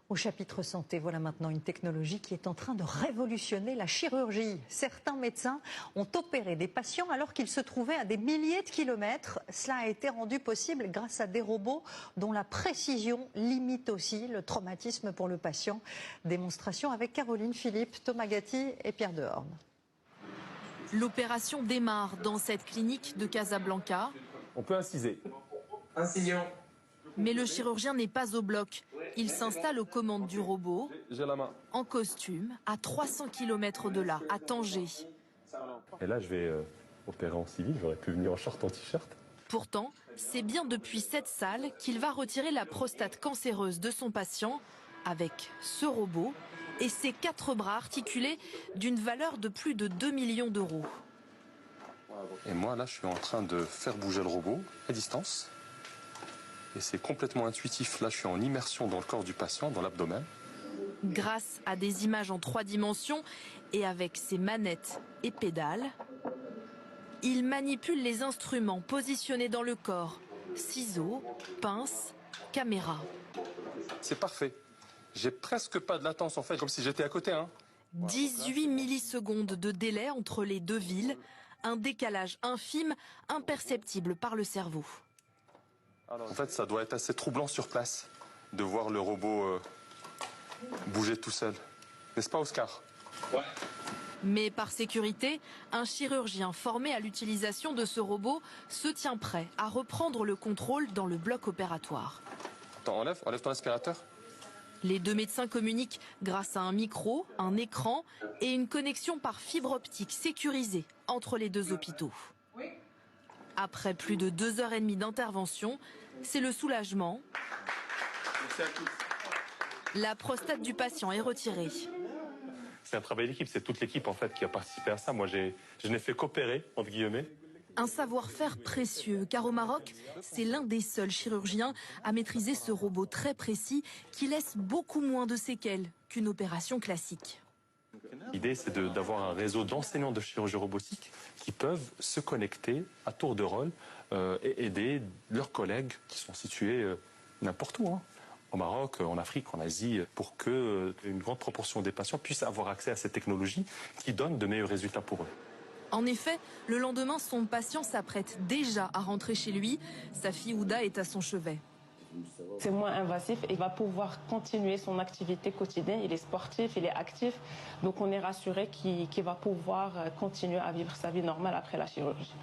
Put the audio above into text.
Au chapitre santé, voilà maintenant une technologie qui est en train de révolutionner la chirurgie. Certains médecins ont opéré des patients alors qu'ils se trouvaient à des milliers de kilomètres. Cela a été rendu possible grâce à des robots dont la précision limite aussi le traumatisme pour le patient. Démonstration avec Caroline Philippe, Thomas Gatti et Pierre Dehorne. L'opération démarre dans cette clinique de Casablanca. On peut inciser. Incision. Mais le chirurgien n'est pas au bloc. Il s'installe aux commandes du robot, J'ai la main. en costume, à 300 km de là, à Tanger. Et là, je vais opérer en civil. J'aurais pu venir en short, en t-shirt. Pourtant, c'est bien depuis cette salle qu'il va retirer la prostate cancéreuse de son patient avec ce robot et ses 4 bras articulés d'une valeur de plus de 2 millions d'euros. Et moi, là, je suis en train de faire bouger le robot à distance. Et c'est complètement intuitif. Là, je suis en immersion dans le corps du patient, dans l'abdomen. Grâce à des images en 3 dimensions et avec ses manettes et pédales, il manipule les instruments positionnés dans le corps. Ciseaux, pinces, caméra. C'est parfait. J'ai presque pas de latence, en fait, comme si j'étais à côté. 18 millisecondes de délai entre les deux villes. Un décalage infime, imperceptible par le cerveau. En fait, ça doit être assez troublant sur place de voir le robot bouger tout seul. N'est-ce pas, Oscar? Ouais. Mais par sécurité, un chirurgien formé à l'utilisation de ce robot se tient prêt à reprendre le contrôle dans le bloc opératoire. Attends, enlève ton aspirateur. Les deux médecins communiquent grâce à un micro, un écran et une connexion par fibre optique sécurisée entre les deux hôpitaux. Après plus de 2h30 d'intervention, c'est le soulagement. La prostate du patient est retirée. C'est un travail d'équipe, c'est toute l'équipe en fait qui a participé à ça. Moi, je n'ai fait qu'opérer, entre guillemets. Un savoir-faire précieux, car au Maroc, c'est l'un des seuls chirurgiens à maîtriser ce robot très précis qui laisse beaucoup moins de séquelles qu'une opération classique. L'idée, c'est d'avoir un réseau d'enseignants de chirurgie robotique qui peuvent se connecter à tour de rôle et aider leurs collègues qui sont situés n'importe où, au Maroc, en Afrique, en Asie, pour que une grande proportion des patients puissent avoir accès à cette technologie qui donne de meilleurs résultats pour eux. En effet, le lendemain, son patient s'apprête déjà à rentrer chez lui. Sa fille Ouda est à son chevet. C'est moins invasif et il va pouvoir continuer son activité quotidienne. Il est sportif, il est actif. Donc on est rassuré qu'il va pouvoir continuer à vivre sa vie normale après la chirurgie.